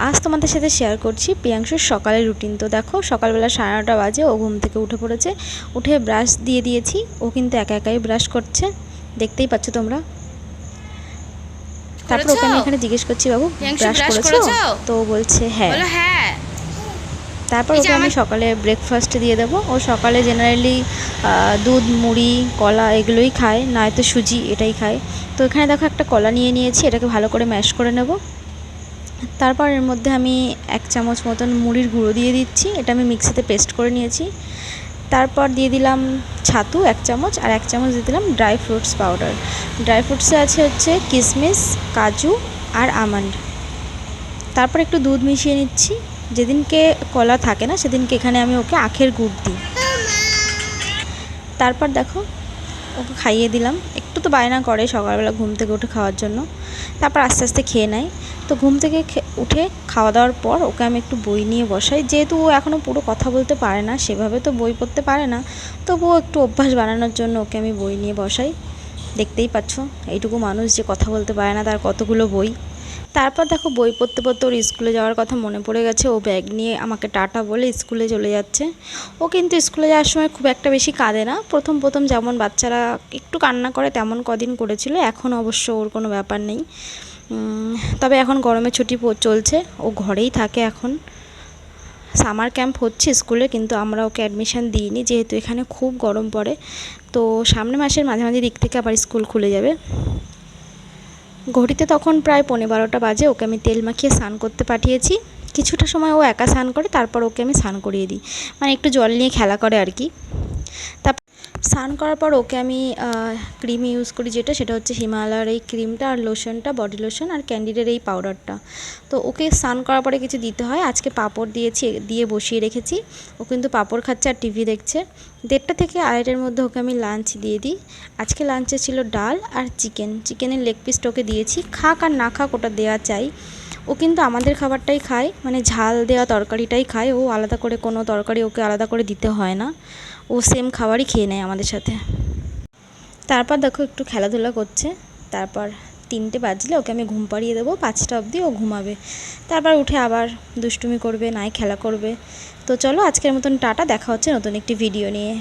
আজ তোমাদের সাথে শেয়ার করছি প্রিয়াংশুর সকালের রুটিন। তো দেখো সকালবেলা 9:30 বাজে ও ঘুম থেকে উঠে পড়েছে। উঠে ব্রাশ দিয়ে দিয়েছি, ও কিন্তু একা একাই ব্রাশ করছে, দেখতেই পাচ্ছ তোমরা। তারপর ওকে আমি এখানে জিজ্ঞেস করছি, বাবু ব্রাশ করেছো? তো ও বলছে হ্যাঁ। তারপর ওকে আমি সকালে ব্রেকফাস্ট দিয়ে দেবো। ও সকালে জেনারেলি দুধ, মুড়ি, কলা এগুলোই খায়, নয়তো সুজি, এটাই খায়। তো এখানে দেখো একটা কলা নিয়ে নিয়েছি, এটাকে ভালো করে ম্যাশ করে নেব। তারপর এর মধ্যে আমি 1 চামচ মতন মুড়ির গুঁড়ো দিয়ে দিচ্ছি, এটা আমি মিক্সিতে পেস্ট করে নিয়েছি। তারপর দিয়ে দিলাম ছাতু 1 চামচ, আর 1 চামচ দিয়ে দিলাম ড্রাই ফ্রুটস পাউডার। ড্রাই ফ্রুটসে আছে হচ্ছে কিশমিশ, কাজু আর আমন্ড। তারপর একটু দুধ মিশিয়ে নিচ্ছি। যেদিনকে কলা থাকে না সেদিনকে এখানে আমি ওকে আখের গুড় দিই। তারপর দেখো ওকে খাইয়ে দিলাম। একটু তো বায়না করে সকালবেলা ঘুম থেকে উঠে খাওয়ার জন্য, তারপর আস্তে আস্তে খেয়ে নেয়। তো ঘুম থেকে উঠে খাওয়া দাওয়ার পর ওকে আমি একটু বই নিয়ে বসাই। যেহেতু ও এখনও পুরো কথা বলতে পারে না, সেভাবে তো বই পড়তে পারে না, তবুও একটু অভ্যাস বানানোর জন্য ওকে আমি বই নিয়ে বসাই। দেখতেই পাচ্ছ এইটুকু মানুষ যে কথা বলতে পারে না, তার কতগুলো বই। তারপর দেখো বই পড়তে পড়তে ওর স্কুলে যাওয়ার কথা মনে পড়ে গেছে। ও ব্যাগ নিয়ে আমাকে টাটা বলে স্কুলে চলে যাচ্ছে। ও কিন্তু স্কুলে যাওয়ার সময় খুব একটা বেশি কাঁদে না। প্রথম প্রথম যেমন বাচ্চারা একটু কান্না করে তেমন কদিন করেছিল, এখন অবশ্য ওর কোনো ব্যাপার নেই। তবে এখন গরমের ছুটি চলছে, ও ঘরেই থাকে এখন। সামার ক্যাম্প হচ্ছে স্কুলে, কিন্তু আমরা ওকে অ্যাডমিশান দিইনি, যেহেতু এখানে খুব গরম পড়ে। তো সামনের মাসের মাঝামাঝি দিক থেকে আবার স্কুল খুলে যাবে। ঘড়িতে তখন প্রায় 11:15 বাজে। ওকে আমি তেল মাখিয়ে স্নান করতে পাঠিয়েছি। কিছুটা সময় ও একা স্নান করে, তারপর ওকে আমি স্নান করিয়ে দিই, মানে একটু জল নিয়ে খেলা করে আর কি। তারপর স্নান করার পর ওকে আমি ক্রিম ইউজ করি, সেটা হচ্ছে হিমালয়ের এই ক্রিমটা, আর লোশনটা বডি লোশন, আর ক্যান্ডিডের এই পাউডারটা। তো ওকে স্নান করার পরে কিছু দিতে হয়। আজকে পাঁপড় দিয়ে বসিয়ে রেখেছি। ও কিন্তু পাঁপড় খাচ্ছে আর টিভি দেখছে। 1:30 থেকে 2:30-এর মধ্যে ওকে আমি লাঞ্চ দিয়ে দিই। আজকে লাঞ্চে ছিল ডাল আর চিকেনের লেগ পিসটা ওকে দিয়েছি। খাক আর না খাক ওটা দেওয়া চাই। ও কিন্তু আমাদের খাবারটাই খায়, মানে ঝাল দেওয়া তরকারিটাই খায়। ও আলাদা করে কোনো তরকারি ওকে আলাদা করে দিতে হয় না, ও সেম খাবারই খেয়ে নেয় আমাদের সাথে। তারপর দেখো একটু খেলাধুলা করছে। তারপর 3টে বাজলে ওকে আমি ঘুম পাড়িয়ে দেবো, 5টা অবধি ও ঘুমাবে। তারপর উঠে আবার দুষ্টুমি করবে, নাই খেলা করবে। তো চলো আজকের মতন টাটা, দেখা হচ্ছে নতুন একটি ভিডিও নিয়ে।